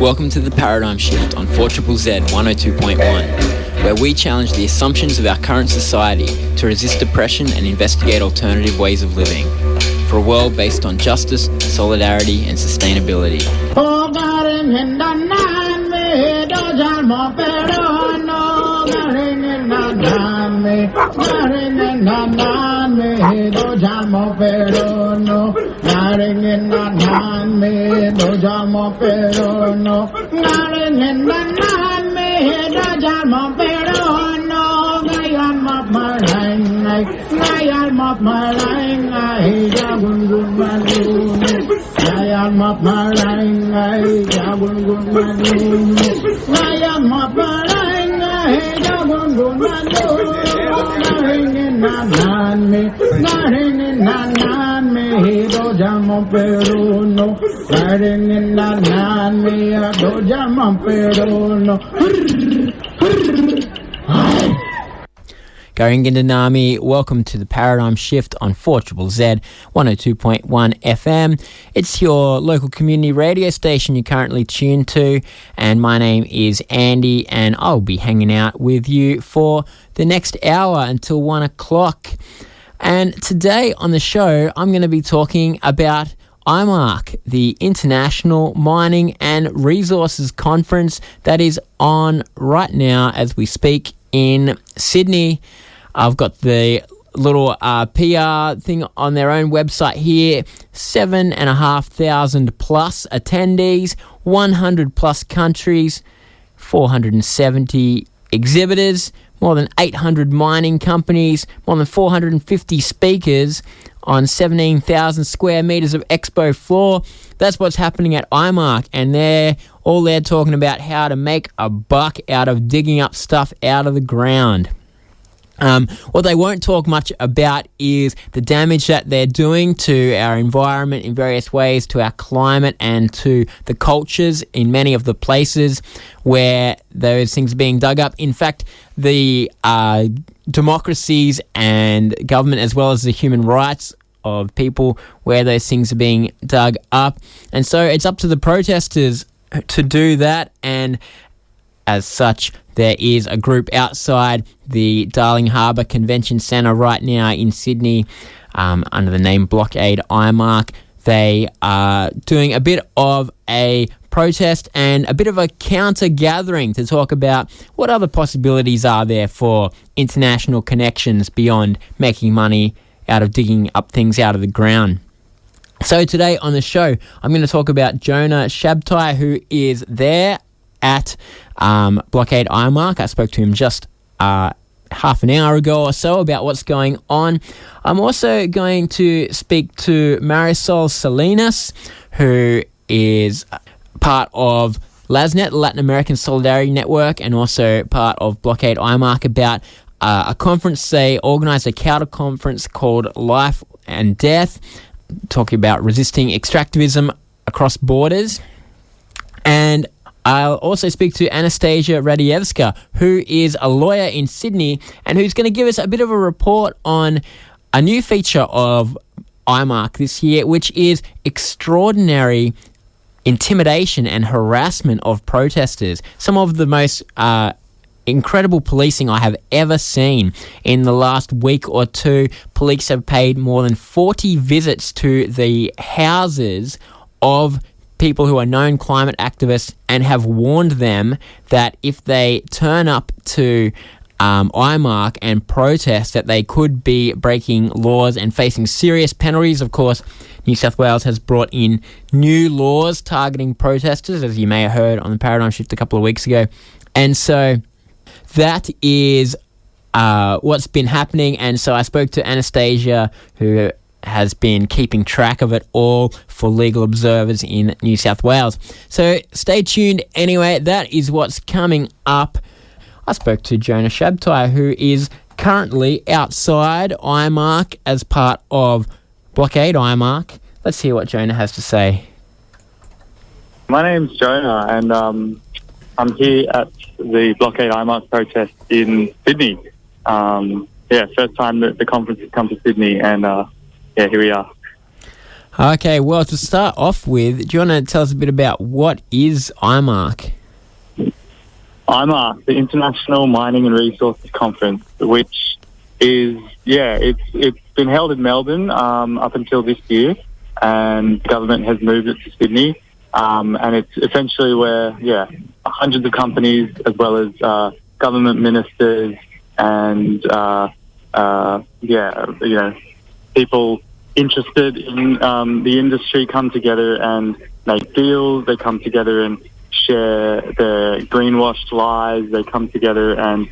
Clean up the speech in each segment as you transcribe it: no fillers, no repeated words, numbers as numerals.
Welcome to the Paradigm Shift on 4ZZZ 102.1, where we challenge the assumptions of our current society to resist oppression and investigate alternative ways of living, for a world based on justice, solidarity and sustainability. Garingandanami, welcome to the Paradigm Shift on 4ZZZ 102.1 FM. It's your local community radio station you're currently tuned to, and my name is Andy, and I'll be hanging out with you for the next hour until 1 o'clock. And today on the show, I'm going to be talking about IMARC, the International Mining and Resources Conference that is on right now as we speak in Sydney. I've got the little PR thing on their own website here. 7,500 plus attendees, 100 plus countries, 470 exhibitors, more than 800 mining companies, more than 450 speakers on 17,000 square metres of expo floor. That's what's happening at IMARC, and they're talking about how to make a buck out of digging up stuff out of the ground. What they won't talk much about is the damage that they're doing to our environment in various ways, to our climate and to the cultures in many of the places where those things are being dug up. In fact, the democracies and government, as well as the human rights of people where those things are being dug up. And so it's up to the protesters to do that, and as such, there is a group outside the Darling Harbour Convention Centre right now in Sydney under the name Blockade IMARC. They are doing a bit of a protest and a bit of a counter-gathering to talk about what other possibilities are there for international connections beyond making money out of digging up things out of the ground. So today on the show, I'm going to talk about Jonah Shabtay, who is there at Blockade IMARC. I spoke to him just half an hour ago or so about what's going on. I'm also going to speak to Marisol Salinas, who is part of LASNet, the Latin American Solidarity Network, and also part of Blockade IMARC, about a conference. They organised a counter-conference called Life and Death, talking about resisting extractivism across borders. And I'll also speak to Anastasia Radievska, who is a lawyer in Sydney and who's going to give us a bit of a report on a new feature of IMARC this year, which is extraordinary intimidation and harassment of protesters. Some of the most incredible policing I have ever seen. In the last week or two, police have paid more than 40 visits to the houses of people who are known climate activists and have warned them that if they turn up to IMARC and protest, that they could be breaking laws and facing serious penalties. Of course, New South Wales has brought in new laws targeting protesters, as you may have heard on the Paradigm Shift a couple of weeks ago. And so that is what's been happening. And so I spoke to Anastasia, who has been keeping track of it all for legal observers in New South Wales. So stay tuned anyway. That is what's coming up. I spoke to Jonah Shabtay, who is currently outside IMARC as part of Blockade IMARC. Let's hear what Jonah has to say. My name's Jonah, and I'm here at the Blockade IMARC protest in Sydney. First time that the conference has come to Sydney, and here we are. Okay, well, to start off with, do you want to tell us a bit about what is IMARC? IMARC, the International Mining and Resources Conference, which is, it's been held in Melbourne up until this year, and the government has moved it to Sydney. And it's essentially where, hundreds of companies as well as government ministers and, people interested in the industry come together and make deals. They come together and share their greenwashed lies. They come together and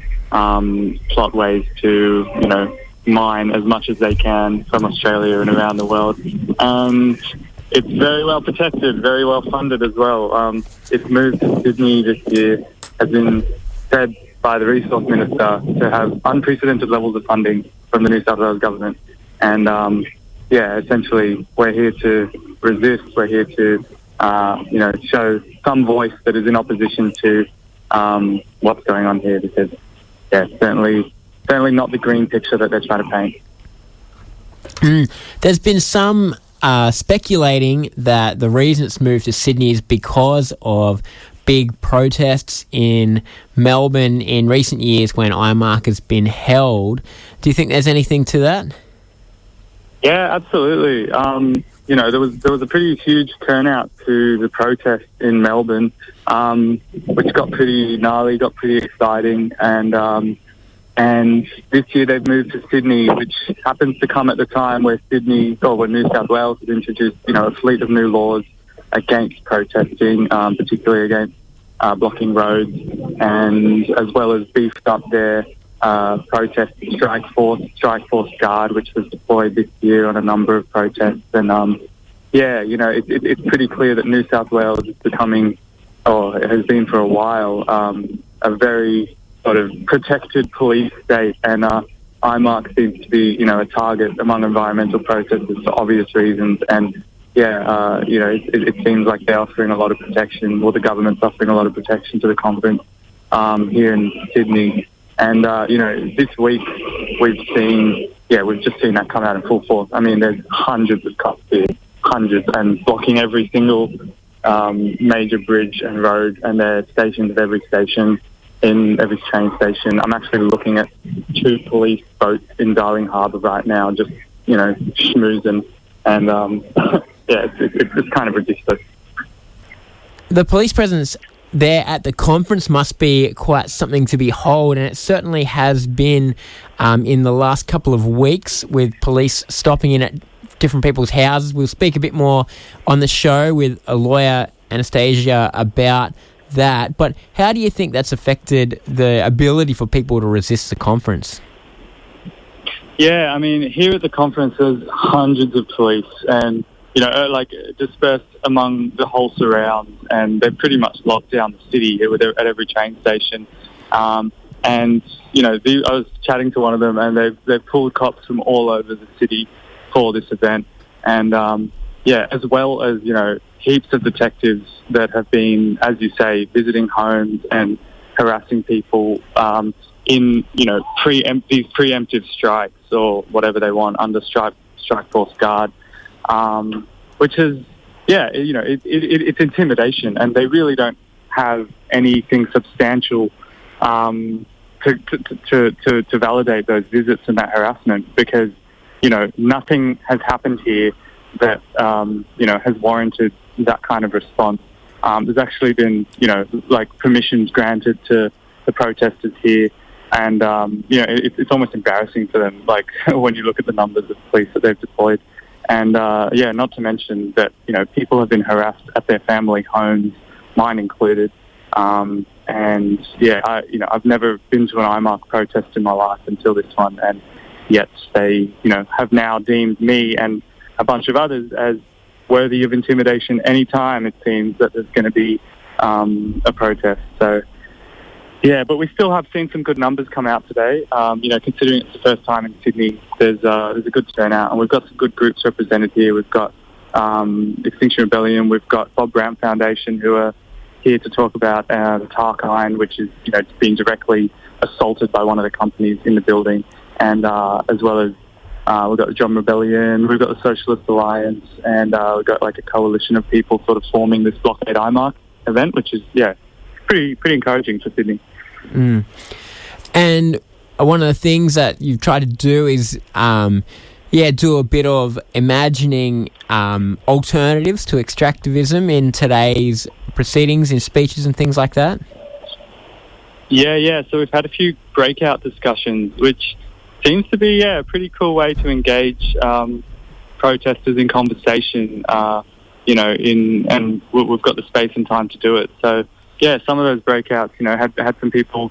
plot ways to, mine as much as they can from Australia and around the world. And it's very well protected, very well funded as well. It's moved to Sydney this year, has been said by the Resource Minister to have unprecedented levels of funding from the New South Wales government. And, essentially we're here to resist, we're here to, show some voice that is in opposition to what's going on here, because, certainly not the green picture that they're trying to paint. There's been some speculating that the reason it's moved to Sydney is because of big protests in Melbourne in recent years when IMARC has been held. Do you think there's anything to that? Yeah, absolutely. There was a pretty huge turnout to the protest in Melbourne, which got pretty gnarly, got pretty exciting, and this year they've moved to Sydney, which happens to come at the time where New South Wales has introduced, a fleet of new laws against protesting, particularly against blocking roads, and as well as beefed up their protest strike force guard, which was deployed this year on a number of protests. And it's pretty clear that New South Wales is becoming, or it has been for a while, a very sort of protected police state, and IMARC seems to be, a target among environmental protesters for obvious reasons. And it seems like they're offering a lot of protection, or the government's offering a lot of protection to the conference here in Sydney. And this week we've just seen that come out in full force. I mean, there's hundreds of cops here, and blocking every single major bridge and road, and they're stationed at every station, in every train station. I'm actually looking at 2 police boats in Darling Harbour right now, just, schmoozing. And, it's kind of ridiculous. The police presence there at the conference must be quite something to behold, and it certainly has been in the last couple of weeks, with police stopping in at different people's houses. We'll speak a bit more on the show with a lawyer, Anastasia, about that. But how do you think that's affected the ability for people to resist the conference? Yeah, I mean, here at the conference there's hundreds of police, and dispersed among the whole surrounds, and they've pretty much locked down the city at every train station. I was chatting to one of them, and they've pulled cops from all over the city for this event. And, as well as, heaps of detectives that have been, as you say, visiting homes and harassing people in, these preemptive strikes or whatever they want under strike force guard. Which is, it's intimidation, and they really don't have anything substantial to validate those visits and that harassment, because, nothing has happened here that, has warranted that kind of response. There's actually been, permissions granted to the protesters here, and, it's almost embarrassing for them, when you look at the numbers of police that they've deployed. And, not to mention that, people have been harassed at their family homes, mine included. I've never been to an IMARC protest in my life until this one, and yet they, have now deemed me and a bunch of others as worthy of intimidation any time it seems that there's going to be a protest. So, but we still have seen some good numbers come out today. Considering it's the first time in Sydney, there's a good turnout, and we've got some good groups represented here. We've got Extinction Rebellion, we've got Bob Brown Foundation, who are here to talk about the Tarkine, which is being directly assaulted by one of the companies in the building, and as well as We've got the John Rebellion, we've got the Socialist Alliance, and we've got like a coalition of people sort of forming this Blockade IMARC event, which is, pretty encouraging for Sydney. Mm. And one of the things that you've tried to do is, do a bit of imagining alternatives to extractivism in today's proceedings, in speeches and things like that. Yeah. So we've had a few breakout discussions, which seems to be a pretty cool way to engage protesters in conversation. And we've got the space and time to do it. So some of those breakouts, had some people,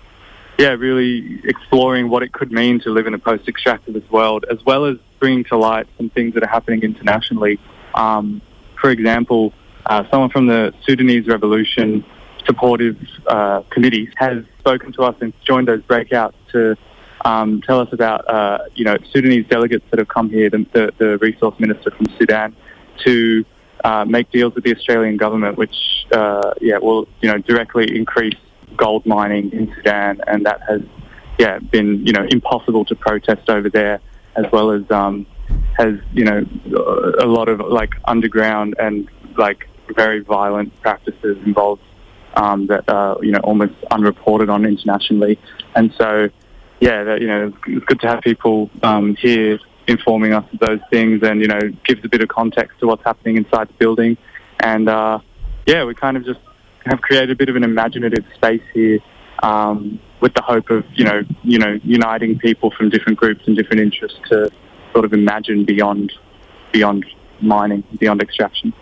really exploring what it could mean to live in a post-extractivist world, as well as bringing to light some things that are happening internationally. For example, someone from the Sudanese Revolution supportive committee has spoken to us and joined those breakouts to tell us about, Sudanese delegates that have come here, the resource minister from Sudan, to make deals with the Australian government, which, will, directly increase gold mining in Sudan, and that has, been, impossible to protest over there, as well as has, a lot of underground and very violent practices involved that are, almost unreported on internationally. And so, it's good to have people here informing us of those things, and gives a bit of context to what's happening inside the building. And we kind of just have created a bit of an imaginative space here, with the hope of uniting people from different groups and different interests to sort of imagine beyond mining, beyond extraction.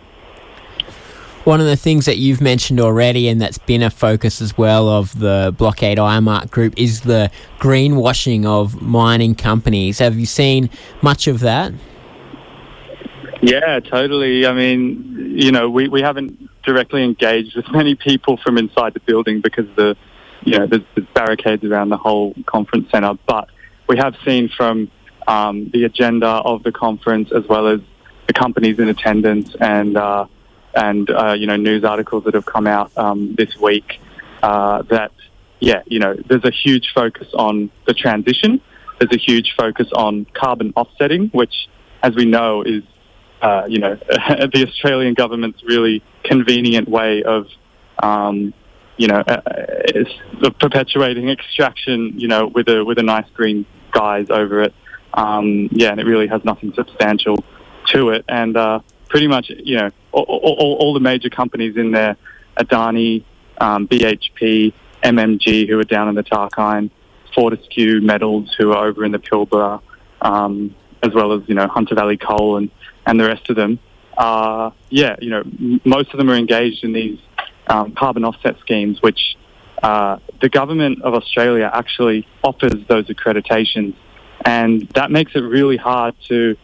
One of the things that you've mentioned already, and that's been a focus as well of the Blockade IMARC group, is the greenwashing of mining companies. Have you seen much of that? Yeah, totally. I mean, we haven't directly engaged with many people from inside the building because there's barricades around the whole conference centre, but we have seen from the agenda of the conference, as well as the companies in attendance, and news articles that have come out this week, that there's a huge focus on the transition. There's a huge focus on carbon offsetting, which, as we know, is the Australian government's really convenient way of perpetuating extraction, with a nice green guise over it. And it really has nothing substantial to it. And pretty much, all the major companies in there, Adani, BHP, MMG, who are down in the Tarkine, Fortescue Metals, who are over in the Pilbara, as well as, Hunter Valley Coal and the rest of them. Most of them are engaged in these carbon offset schemes, which the government of Australia actually offers those accreditations. And that makes it really hard to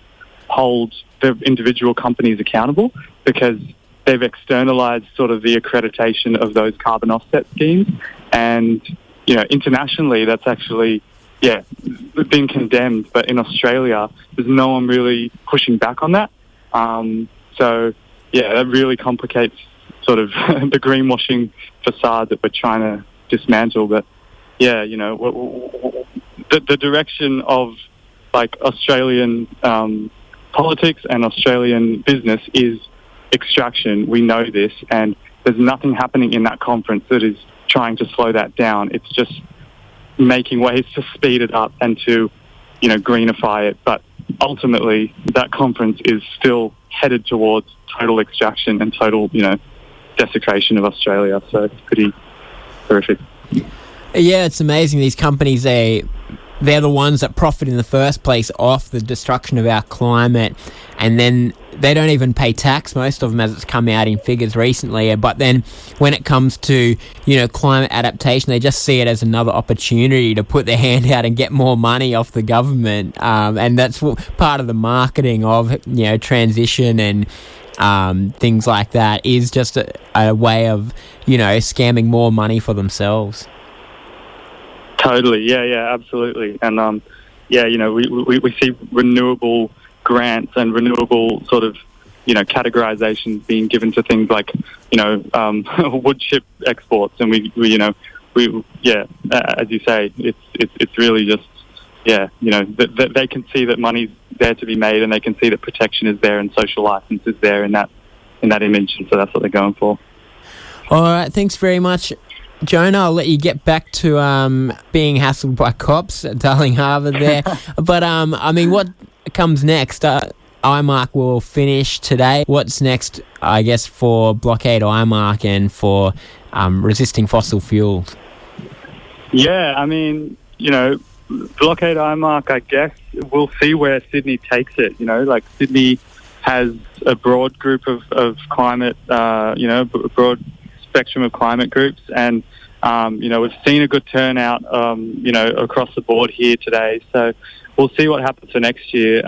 hold the individual companies accountable, because they've externalized sort of the accreditation of those carbon offset schemes. And, internationally, that's actually, been condemned. But in Australia, there's no one really pushing back on that. That really complicates sort of the greenwashing facade that we're trying to dismantle. But, the direction of, Australian politics and Australian business is extraction. We know this, and there's nothing happening in that conference that is trying to slow that down. It's just making ways to speed it up and to, greenify it. But ultimately, that conference is still headed towards total extraction and total, desecration of Australia. So it's pretty horrific. Yeah, it's amazing. These companies, they're the ones that profit in the first place off the destruction of our climate, and then they don't even pay tax, most of them, as it's come out in figures recently. But then when it comes to, climate adaptation, they just see it as another opportunity to put their hand out and get more money off the government. And that's part of the marketing of, transition and things like that, is just a way of, scamming more money for themselves. Totally, yeah, absolutely. And, we see renewable grants and renewable sort of, categorizations being given to things like, wood chip exports. And as you say, it's really just, they can see that money's there to be made, and they can see that protection is there and social license is there in that image, and so that's what they're going for. All right, thanks very much, Jonah. I'll let you get back to being hassled by cops at Darling Harbour there. But, what comes next? IMARC will finish today. What's next, I guess, for Blockade IMARC and for resisting fossil fuels? Yeah, Blockade IMARC, I guess, we'll see where Sydney takes it. Sydney has a broad group of climate, a broad spectrum of climate groups, and we've seen a good turnout, across the board here today. So we'll see what happens for next year.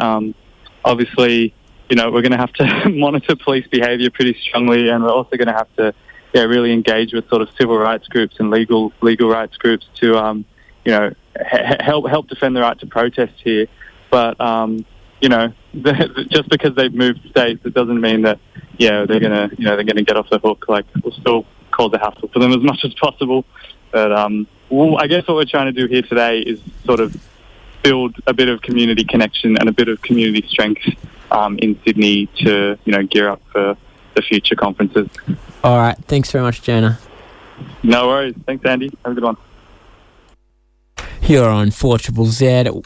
Obviously, we're going to have to monitor police behaviour pretty strongly, and we're also going to have to, really engage with sort of civil rights groups and legal rights groups to, help defend the right to protest here. But just because they've moved states, it doesn't mean that they're gonna get off the hook. Like, we'll still cause the hassle for them as much as possible. But I guess what we're trying to do here today is sort of build a bit of community connection and a bit of community strength in Sydney to gear up for the future conferences. All right, thanks very much, Jonah. No worries. Thanks, Andy. Have a good one. You're on 4ZZZ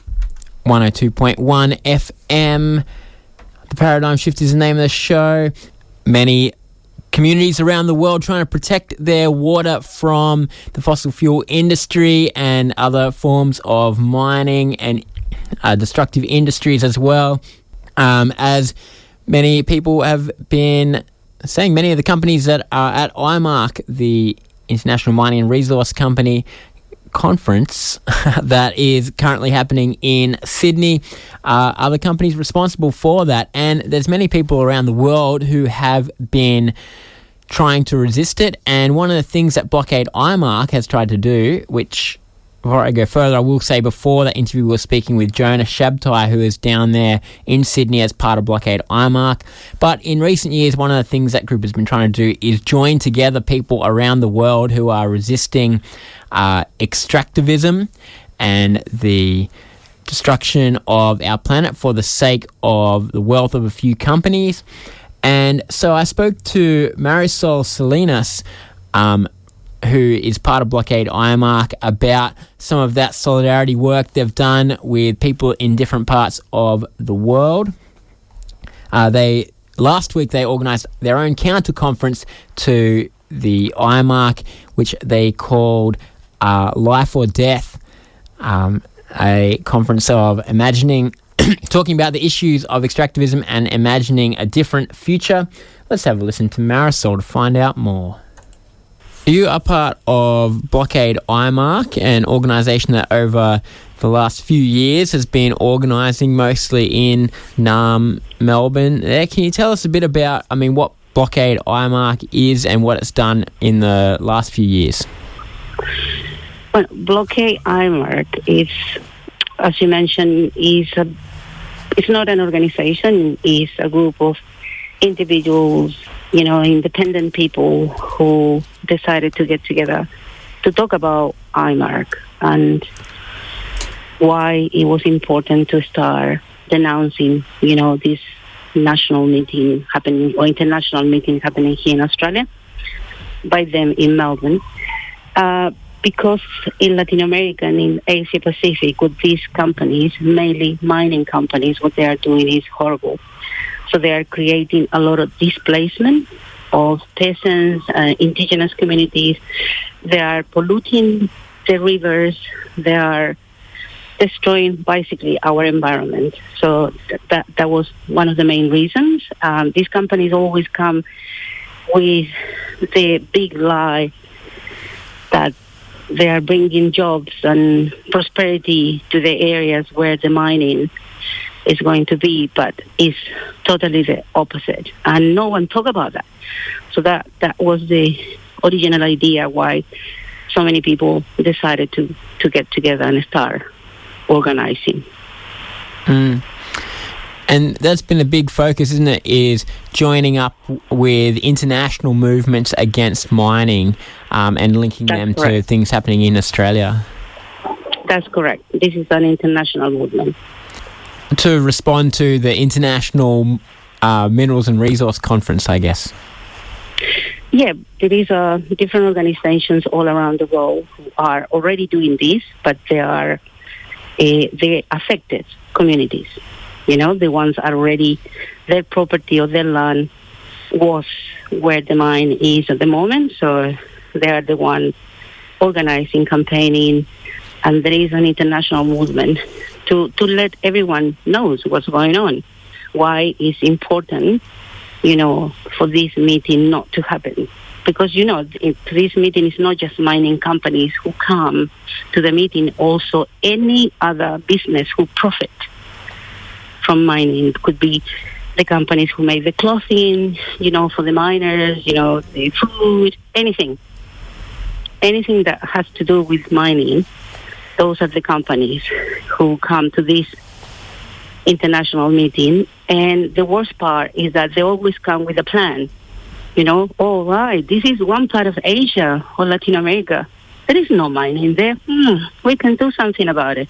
102.1 FM. The Paradigm Shift is the name of the show. Many communities around the world trying to protect their water from the fossil fuel industry and other forms of mining and destructive industries as well. As many people have been saying, many of the companies that are at IMARC, the International Mining and Resource Company conference that is currently happening in Sydney, are the companies responsible for that. And there's many people around the world who have been trying to resist it. And one of the things that Blockade IMARC has tried to do, which, before I go further, I will say before that interview we were speaking with Jonah Shabtay, who is down there in Sydney as part of Blockade IMARC. But in recent years, one of the things that group has been trying to do is join together people around the world who are resisting extractivism and the destruction of our planet for the sake of the wealth of a few companies. And so I spoke to Marisol Salinas, who is part of Blockade IMARC, about some of that solidarity work they've done with people in different parts of the world. Last week they organised their own counter-conference to the IMARC, which they called Life or Death, a conference of talking about the issues of extractivism and imagining a different future. Let's have a listen to Marisol to find out more. You are part of Blockade IMARC, an organisation that over the last few years has been organising mostly in Melbourne. Can you tell us a bit about, what Blockade IMARC is and what it's done in the last few years? Well, Blockade IMARC is, as you mentioned, it's not an organization. It's a group of individuals, independent people who decided to get together to talk about IMARC and why it was important to start denouncing, this national meeting happening or international meeting happening here in Australia by them in Melbourne. Because in Latin America and in Asia Pacific, with these companies, mainly mining companies, what they are doing is horrible. So they are creating a lot of displacement of peasants, indigenous communities. They are polluting the rivers. They are destroying basically our environment. So that was one of the main reasons. These companies always come with the big lie that they are bringing jobs and prosperity to the areas where the mining is going to be, but it's totally the opposite. And no one talk about that. So that was the original idea why so many people decided to get together and start organizing. And that's been a big focus, isn't it, is joining up with international movements against mining and linking them to things happening in Australia. That's correct. This is an international movement. To respond to the International Minerals and Resource Conference, I guess. Yeah, there is different organizations all around the world who are already doing this, but they are the affected communities. You know, the ones are already, their property or their land was where the mine is at the moment, so they are the ones organizing, campaigning, and there is an international movement to let everyone knows what's going on, why it's important, you know, for this meeting not to happen. Because, you know, this meeting is not just mining companies who come to the meeting, also any other business who profit from mining. It could be the companies who make the clothing, you know, for the miners, you know, the food, anything. Anything that has to do with mining, those are the companies who come to this international meeting. And the worst part is that they always come with a plan. You know, all right, this is one part of Asia or Latin America. There is no mining there. We can do something about it.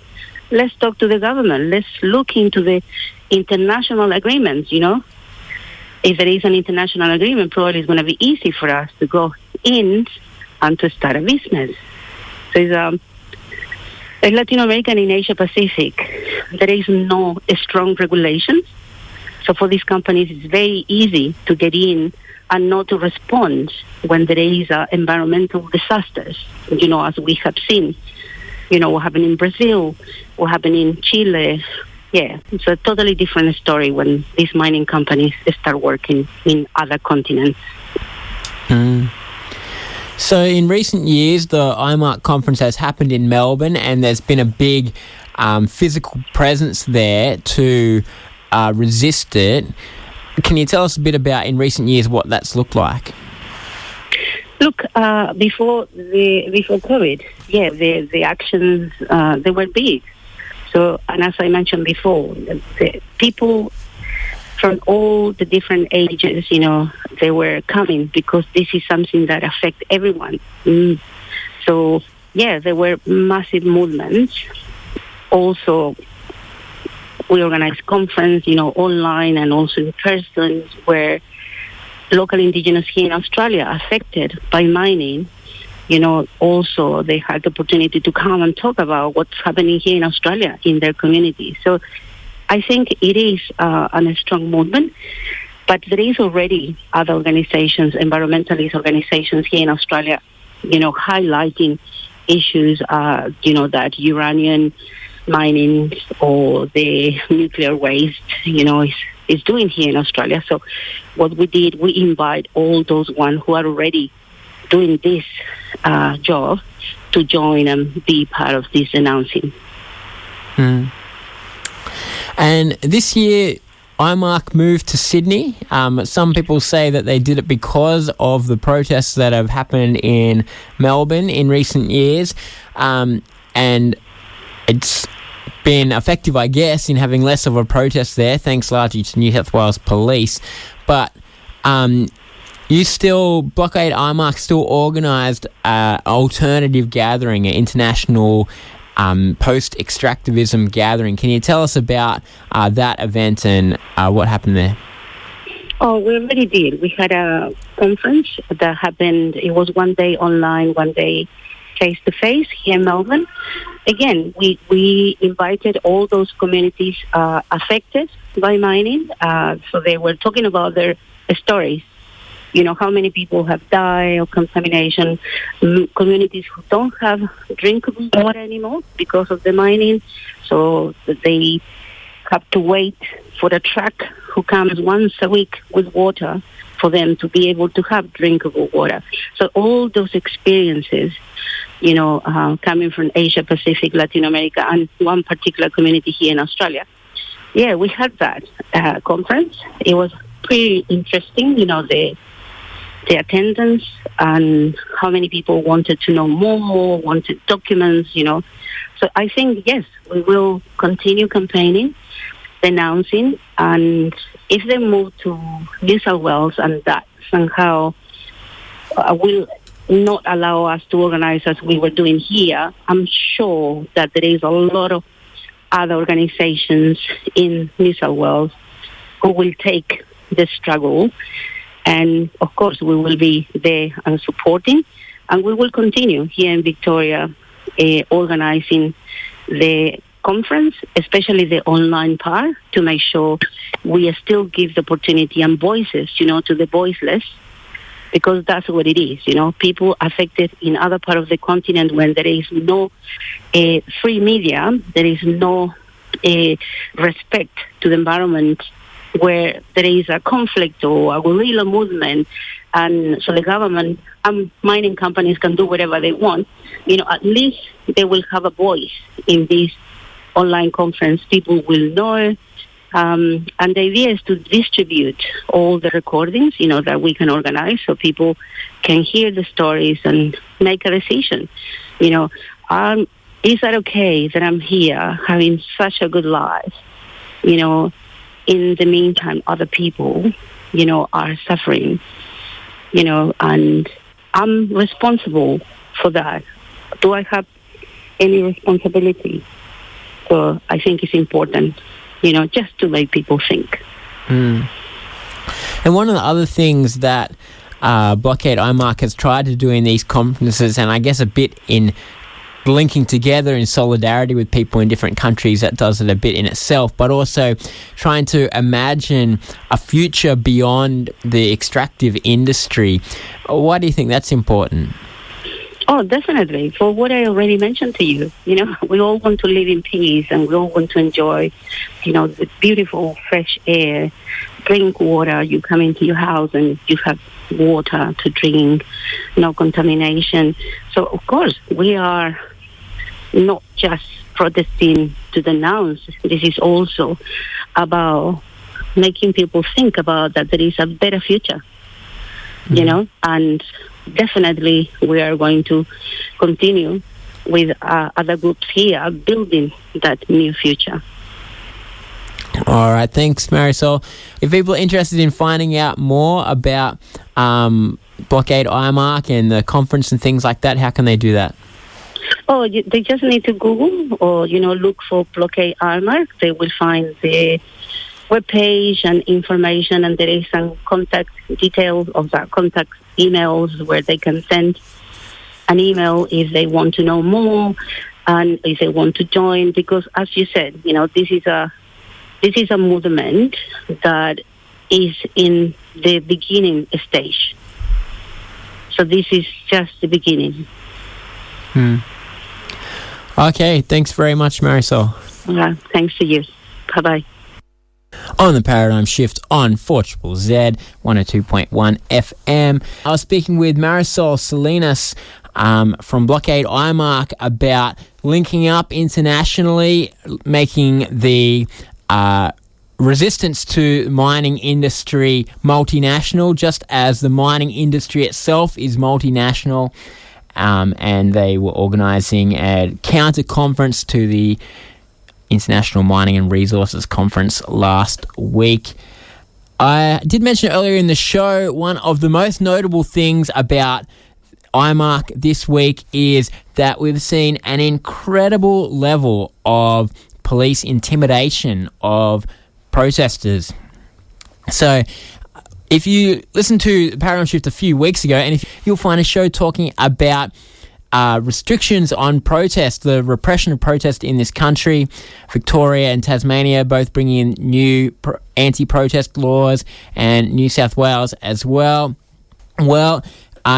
Let's talk to the government. Let's look into the international agreements, you know. If there is an international agreement, probably it's going to be easy for us to go in and to start a business. So it's in Latin America and in Asia Pacific, there is no strong regulations. So for these companies, it's very easy to get in and not to respond when there is environmental disasters, you know, as we have seen, you know, what happened in Brazil, what happened in Chile. Yeah, it's a totally different story when these mining companies start working in other continents. So in recent years, the IMARC conference has happened in Melbourne, and there's been a big physical presence there to resist it. Can you tell us a bit about, in recent years, what that's looked like? Look, before COVID, yeah, the actions, they were big. So, and as I mentioned before, the people from all the different ages, you know, they were coming because this is something that affects everyone. So, yeah, there were massive movements. Also, we organized conference, you know, online and also in person, where local indigenous here in Australia affected by mining, you know, also they had the opportunity to come and talk about what's happening here in Australia in their community. So I think it is a strong movement, but there is already other organizations, environmentalist organizations here in Australia, you know, highlighting issues, you know, that uranium mining or the nuclear waste, you know, is doing here in Australia. So what we did, we invite all those ones who are already doing this job to join and be part of this announcing. And this year, IMARC moved to Sydney. Some people say that they did it because of the protests that have happened in Melbourne in recent years. And it's been effective, I guess, in having less of a protest there, thanks largely to New South Wales Police. But Blockade IMARC still organised an alternative gathering, an international post-extractivism gathering. Can you tell us about that event and what happened there? Oh, we already did. We had a conference that happened. It was one day online, one day face-to-face here in Melbourne. Again, we invited all those communities affected by mining. So they were talking about their stories. You know, how many people have died of contamination, communities who don't have drinkable water anymore because of the mining. So they have to wait for the truck who comes once a week with water for them to be able to have drinkable water. So all those experiences, you know, coming from Asia Pacific, Latin America, and one particular community here in Australia. Yeah, we had that conference. It was pretty interesting, you know, the attendance and how many people wanted to know more, wanted documents, you know. So I think, yes, we will continue campaigning, denouncing, and if they move to New South Wales and that somehow will not allow us to organize as we were doing here, I'm sure that there is a lot of other organizations in New South Wales who will take the struggle. And, of course, we will be there and supporting. And we will continue here in Victoria organizing the conference, especially the online part, to make sure we still give the opportunity and voices, to the voiceless, because that's what it is, people affected in other part of the continent when there is no free media, there is no respect to the environment, where there is a conflict or a guerrilla movement, and so the government and mining companies can do whatever they want, at least they will have a voice in this online conference. People will know, and the idea is to distribute all the recordings, that we can organize so people can hear the stories and make a decision. Is that okay that I'm here having such a good life? In the meantime, other people, are suffering, and I'm responsible for that. Do I have any responsibility? So I think it's important, just to make people think. Mm. And one of the other things that Blockade IMARC has tried to do in these conferences, and I guess a bit in linking together in solidarity with people in different countries, that does it a bit in itself, but also trying to imagine a future beyond the extractive industry. Why do you think that's important? Oh, definitely. For what I already mentioned to you, we all want to live in peace, and we all want to enjoy, the beautiful fresh air, drink water. You come into your house and you have water to drink, no contamination. So, of course, we are not just protesting to denounce. This is also about making people think about that there is a better future, and definitely we are going to continue with other groups here building that new future. All right, thanks, Marisol. If people are interested in finding out more about Blockade IMARC and the conference and things like that, how can they do that? Oh, they just need to Google or, look for Blockade IMARC. They will find the webpage and information, and there is some contact details of that, contact emails where they can send an email if they want to know more and if they want to join. Because, as you said, this is a movement that is in the beginning stage. So this is just the beginning. Okay, thanks very much, Marisol. Thanks to you. Bye-bye. On the Paradigm Shift on 4ZZZ 102.1 FM. I was speaking with Marisol Salinas from Blockade IMARC about linking up internationally, making the resistance to mining industry multinational, just as the mining industry itself is multinational. And they were organising a counter-conference to the International Mining and Resources Conference last week. I did mention earlier in the show, one of the most notable things about IMARC this week is that we've seen an incredible level of police intimidation of protesters. So if you listen to Paradigm Shift a few weeks ago, and you'll find a show talking about restrictions on protest, the repression of protest in this country. Victoria and Tasmania both bringing in new anti-protest laws, and New South Wales as well. Well,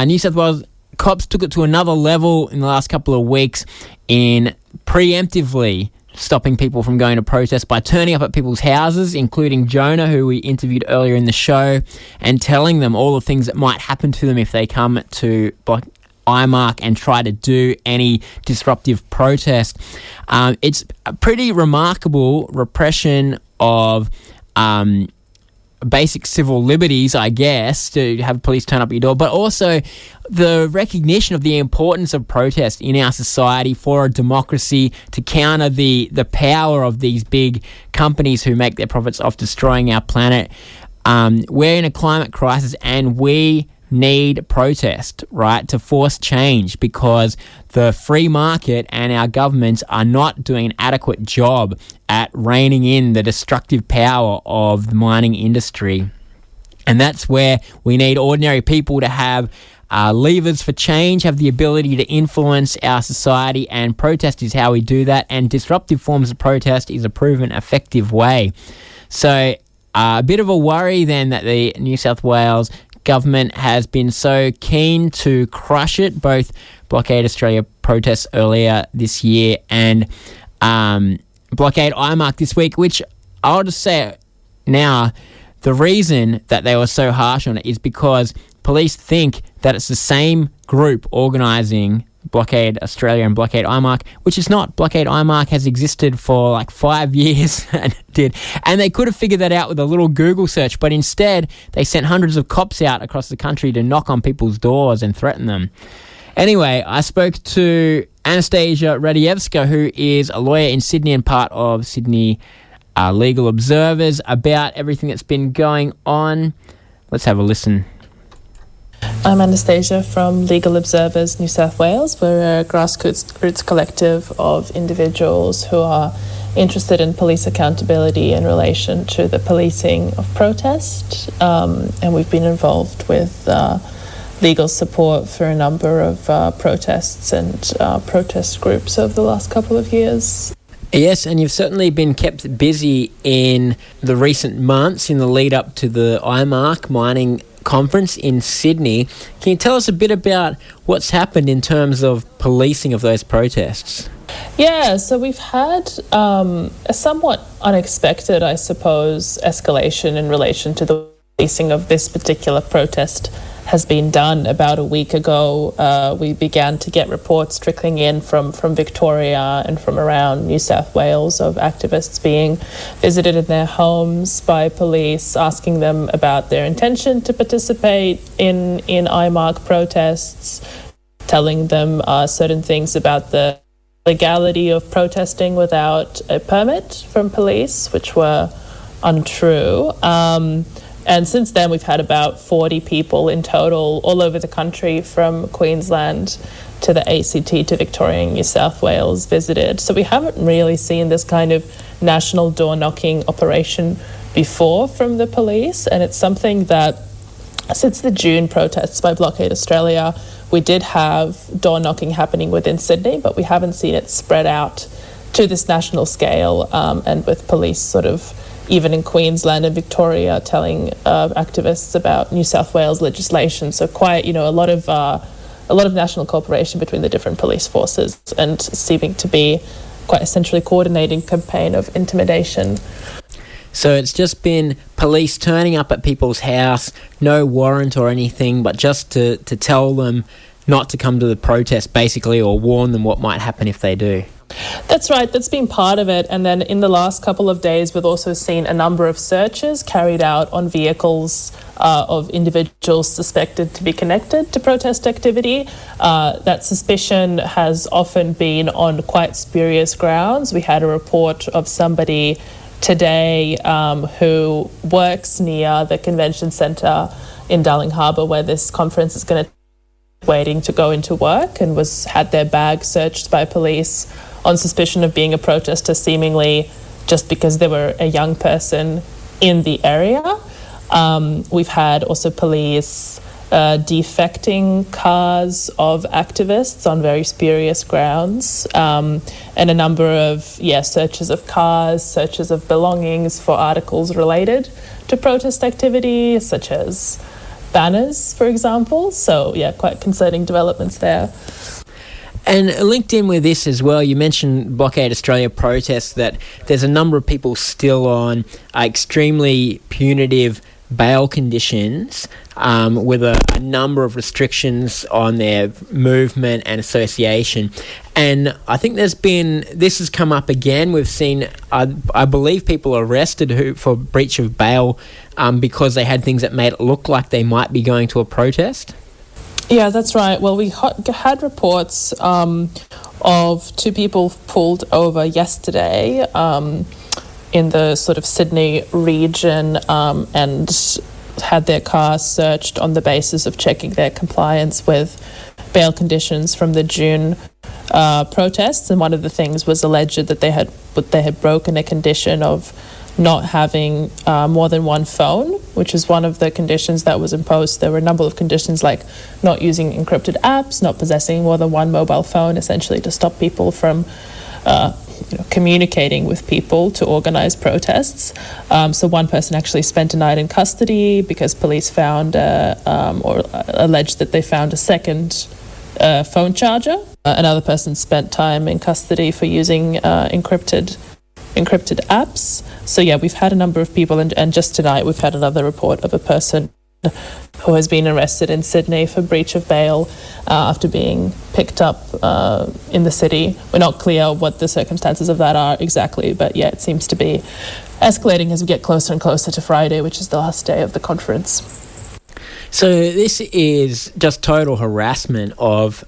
New South Wales cops took it to another level in the last couple of weeks in preemptively stopping people from going to protest by turning up at people's houses, including Jonah, who we interviewed earlier in the show, and telling them all the things that might happen to them if they come to IMARC and try to do any disruptive protest. It's a pretty remarkable repression of basic civil liberties, I guess, to have police turn up at your door, but also the recognition of the importance of protest in our society for a democracy to counter the power of these big companies who make their profits off destroying our planet. We're in a climate crisis, and we need protest, right, to force change, because the free market and our governments are not doing an adequate job at reining in the destructive power of the mining industry. And that's where we need ordinary people to have levers for change, have the ability to influence our society, and protest is how we do that, and disruptive forms of protest is a proven effective way. So a bit of a worry then that the New South Wales government has been so keen to crush it, both Blockade Australia protests earlier this year and Blockade IMARC this week, which I'll just say now, the reason that they were so harsh on it is because police think that it's the same group organising Blockade Australia and Blockade IMARC, which is not. Blockade IMARC has existed for like 5 years and they could have figured that out with a little Google search, but instead they sent hundreds of cops out across the country to knock on people's doors and threaten them. Anyway, I spoke to Anastasia Radievska, who is a lawyer in Sydney and part of Sydney Legal Observers, about everything that's been going on. Let's have a listen. I'm Anastasia from Legal Observers New South Wales. We're a grassroots collective of individuals who are interested in police accountability in relation to the policing of protest, and we've been involved with legal support for a number of protests and protest groups over the last couple of years. Yes, and you've certainly been kept busy in the recent months in the lead up to the IMARC mining conference in Sydney. Can you tell us a bit about what's happened in terms of policing of those protests? Yeah, so we've had a somewhat unexpected, I suppose, escalation in relation to the policing of this particular protest has been done. About a week ago, we began to get reports trickling in from Victoria and from around New South Wales of activists being visited in their homes by police, asking them about their intention to participate in IMARC protests, telling them certain things about the legality of protesting without a permit from police, which were untrue. And since then, we've had about 40 people in total all over the country, from Queensland to the ACT to Victoria and New South Wales, visited. So we haven't really seen this kind of national door-knocking operation before from the police. And it's something that, since the June protests by Blockade Australia, we did have door-knocking happening within Sydney, but we haven't seen it spread out to this national scale, and with police sort of even in Queensland and Victoria telling activists about New South Wales legislation. So quite, a lot of national cooperation between the different police forces, and seeming to be quite a centrally coordinating campaign of intimidation. So it's just been police turning up at people's house, no warrant or anything, but just to tell them not to come to the protest, basically, or warn them what might happen if they do. That's right, that's been part of it. And then in the last couple of days, we've also seen a number of searches carried out on vehicles of individuals suspected to be connected to protest activity. That suspicion has often been on quite spurious grounds. We had a report of somebody today who works near the convention centre in Darling Harbour, where this conference is going to waiting to go into work, and had their bag searched by police on suspicion of being a protester, seemingly just because they were a young person in the area. We've had also police defecting cars of activists on very spurious grounds, and a number of searches of cars, searches of belongings for articles related to protest activity, such as banners, for example. So quite concerning developments there. And linked in with this as well, you mentioned Blockade Australia protests, that there's a number of people still on extremely punitive bail conditions, with a number of restrictions on their movement and association. And I think this has come up again. We've seen, I believe, people arrested for breach of bail because they had things that made it look like they might be going to a protest. Yeah, that's right. Well, we had reports of two people pulled over yesterday in the sort of Sydney region, and had their car searched on the basis of checking their compliance with bail conditions from the June protests, and one of the things was alleged that they had broken a condition of not having more than one phone, which is one of the conditions that was imposed. There were a number of conditions like not using encrypted apps, not possessing more than one mobile phone, essentially to stop people from communicating with people to organize protests. So one person actually spent a night in custody because police found or alleged that they found a second phone charger. Another person spent time in custody for using encrypted apps. So yeah, we've had a number of people, and just tonight we've had another report of a person who has been arrested in Sydney for breach of bail after being picked up in the city. We're not clear what the circumstances of that are exactly, but yeah, it seems to be escalating as we get closer and closer to Friday, which is the last day of the conference. So this is just total harassment of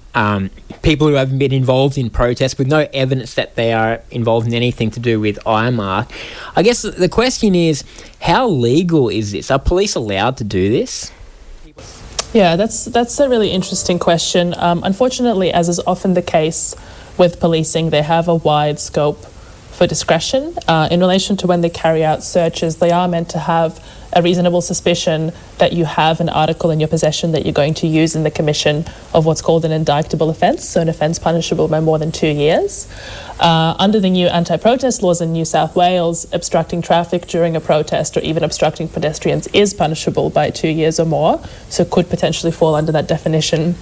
people who have been involved in protests with no evidence that they are involved in anything to do with IMARC. I guess the question is, how legal is this? Are police allowed to do this? Yeah, that's a really interesting question. Unfortunately, as is often the case with policing, they have a wide scope for discretion. In relation to when they carry out searches, they are meant to have a reasonable suspicion that you have an article in your possession that you're going to use in the commission of what's called an indictable offence, so an offence punishable by more than 2 years. Under the new anti-protest laws in New South Wales, obstructing traffic during a protest or even obstructing pedestrians is punishable by 2 years or more, so could potentially fall under that definition.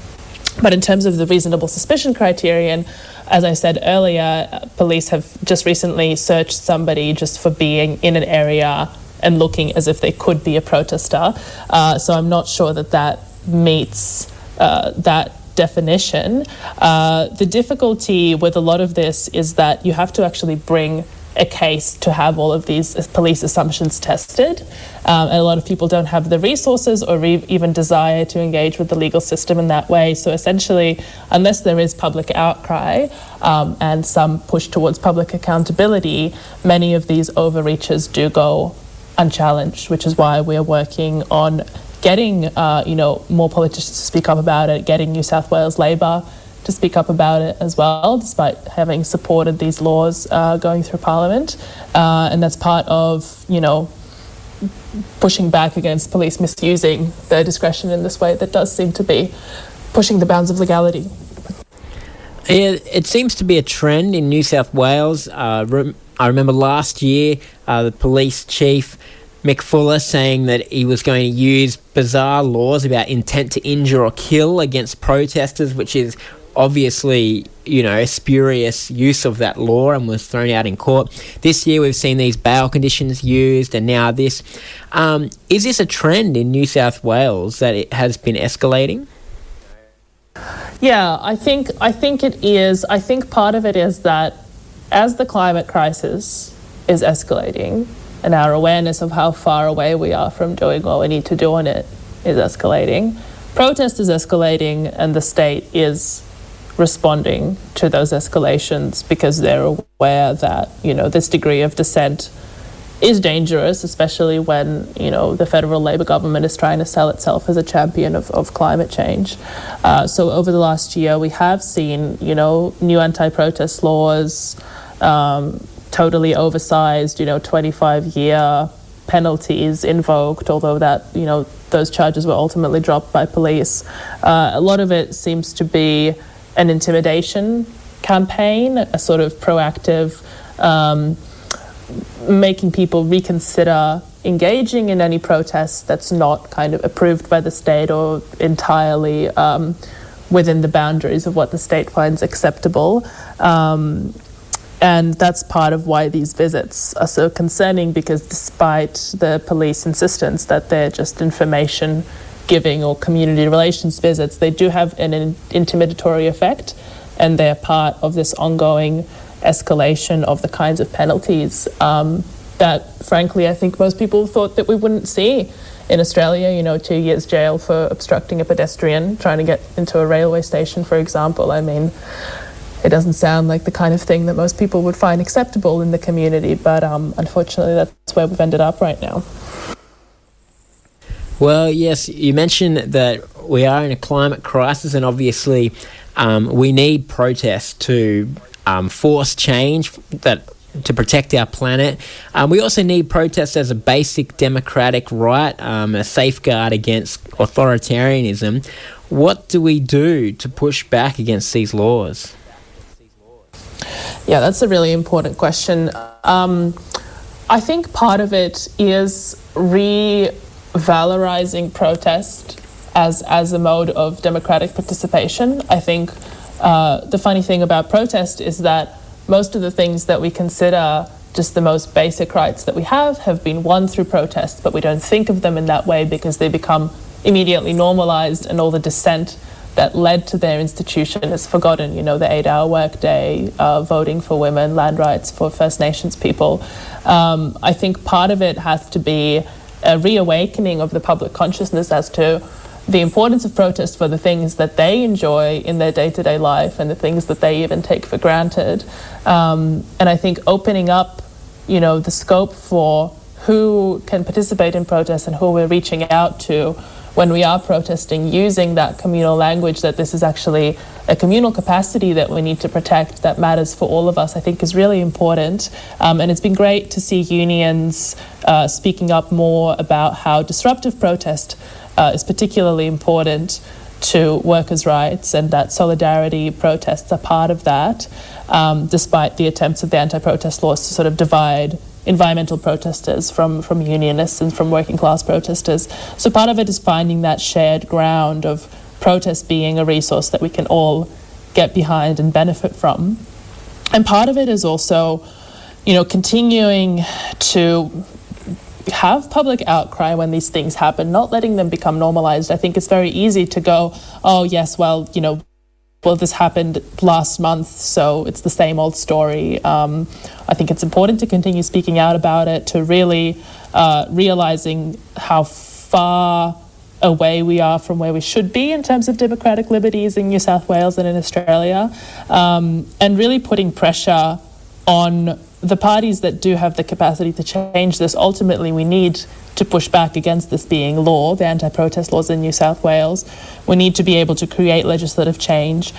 But in terms of the reasonable suspicion criterion, as I said earlier, police have just recently searched somebody just for being in an area and looking as if they could be a protester. So I'm not sure that meets that definition. The difficulty with a lot of this is that you have to actually bring a case to have all of these police assumptions tested. And a lot of people don't have the resources or even desire to engage with the legal system in that way. So essentially, unless there is public outcry and some push towards public accountability, many of these overreaches do go unchallenged, which is why we're working on getting more politicians to speak up about it, getting New South Wales Labor to speak up about it as well, despite having supported these laws going through Parliament. And that's part of, pushing back against police misusing their discretion in this way that does seem to be pushing the bounds of legality. It seems to be a trend in New South Wales. I remember last year the police chief Mick Fuller saying that he was going to use bizarre laws about intent to injure or kill against protesters, which is obviously, a spurious use of that law, and was thrown out in court. This year we've seen these bail conditions used, and now this. Is this a trend in New South Wales that it has been escalating? Yeah, I think it is. I think part of it is that as the climate crisis is escalating and our awareness of how far away we are from doing what we need to do on it is escalating, protest is escalating, and the state is responding to those escalations because they're aware that, this degree of dissent is dangerous, especially when, the federal Labor government is trying to sell itself as a champion of climate change. So over the last year, we have seen, new anti-protest laws, totally oversized, 25-year penalties invoked, although that, those charges were ultimately dropped by police. A lot of it seems to be an intimidation campaign, a sort of proactive making people reconsider engaging in any protests that's not kind of approved by the state or entirely within the boundaries of what the state finds acceptable. And that's part of why these visits are so concerning, because despite the police insistence that they're just information giving or community relations visits, they do have an intimidatory effect, and they're part of this ongoing escalation of the kinds of penalties that, frankly, I think most people thought that we wouldn't see in Australia. 2 years jail for obstructing a pedestrian trying to get into a railway station, for example. I mean, it doesn't sound like the kind of thing that most people would find acceptable in the community, but unfortunately that's where we've ended up right now. Well, yes, you mentioned that we are in a climate crisis, and obviously we need protests to force change to protect our planet. We also need protests as a basic democratic right, a safeguard against authoritarianism. What do we do to push back against these laws? Yeah, that's a really important question. I think part of it is revalorizing protest as a mode of democratic participation. I think the funny thing about protest is that most of the things that we consider just the most basic rights that we have been won through protest, but we don't think of them in that way because they become immediately normalized, and all the dissent that led to their institution is forgotten. You know, the 8-hour workday, voting for women, land rights for First Nations people. I think part of it has to be a reawakening of the public consciousness as to the importance of protest for the things that they enjoy in their day-to-day life and the things that they even take for granted. And I think opening up, you know, the scope for who can participate in protest and who we're reaching out to when we are protesting, using that communal language, that this is actually a communal capacity that we need to protect, that matters for all of us, I think is really important. And it's been great to see unions speaking up more about how disruptive protest is particularly important to workers' rights, and that solidarity protests are part of that, despite the attempts of the anti-protest laws to sort of divide environmental protesters from unionists and from working class protesters. So part of it is finding that shared ground of protest being a resource that we can all get behind and benefit from. And part of it is also, you know, continuing to have public outcry when these things happen, not letting them become normalized. I think it's very easy to go, oh yes, well, you know, well, this happened last month, so it's the same old story. I think it's important to continue speaking out about it, to really realizing how far away we are from where we should be in terms of democratic liberties in New South Wales and in Australia, and really putting pressure on the parties that do have the capacity to change this. Ultimately, we need to push back against this being law, the anti-protest laws in New South Wales. We need to be able to create legislative change.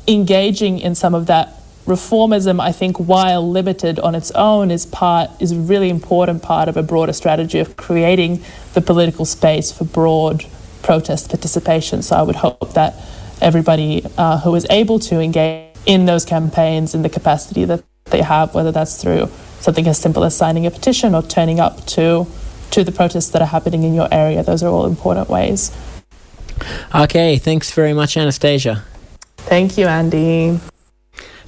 Engaging in some of that reformism, I think, while limited on its own, is a really important part of a broader strategy of creating the political space for broad protest participation. So I would hope that everybody who is able to engage in those campaigns in the capacity that they have, whether that's through something as simple as signing a petition or turning up to the protests that are happening in your area. Those are all important ways. Okay, thanks very much, Anastasia. Thank you, Andy.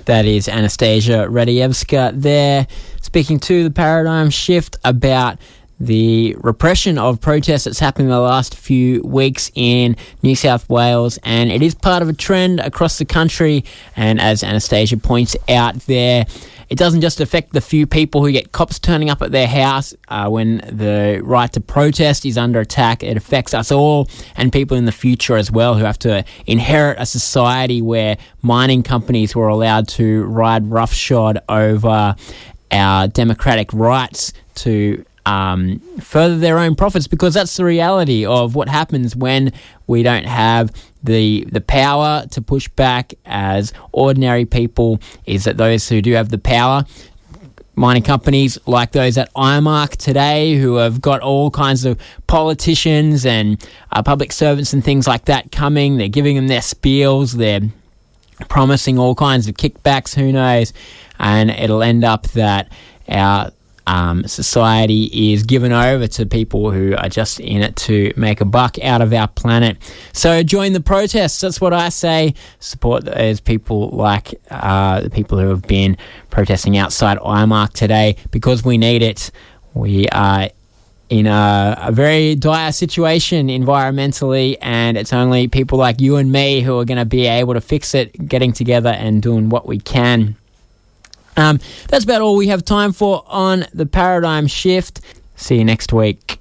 That is Anastasia Radievska there, speaking to the Paradigm Shift about the repression of protests that's happened in the last few weeks in New South Wales, and it is part of a trend across the country. And as Anastasia points out there, it doesn't just affect the few people who get cops turning up at their house when the right to protest is under attack. It affects us all and people in the future as well, who have to inherit a society where mining companies were allowed to ride roughshod over our democratic rights to further their own profits, because that's the reality of what happens when we don't have the power to push back as ordinary people, is that those who do have the power, mining companies like those at IMARC today, who have got all kinds of politicians and public servants and things like that coming, they're giving them their spiels, they're promising all kinds of kickbacks, who knows, and it'll end up that our society is given over to people who are just in it to make a buck out of our planet. So join the protests, that's what I say. Support those people like the people who have been protesting outside IMARC today, because we need it. We are in a very dire situation environmentally, and it's only people like you and me who are going to be able to fix it, getting together and doing what we can. That's about all we have time for on The Paradigm Shift. See you next week.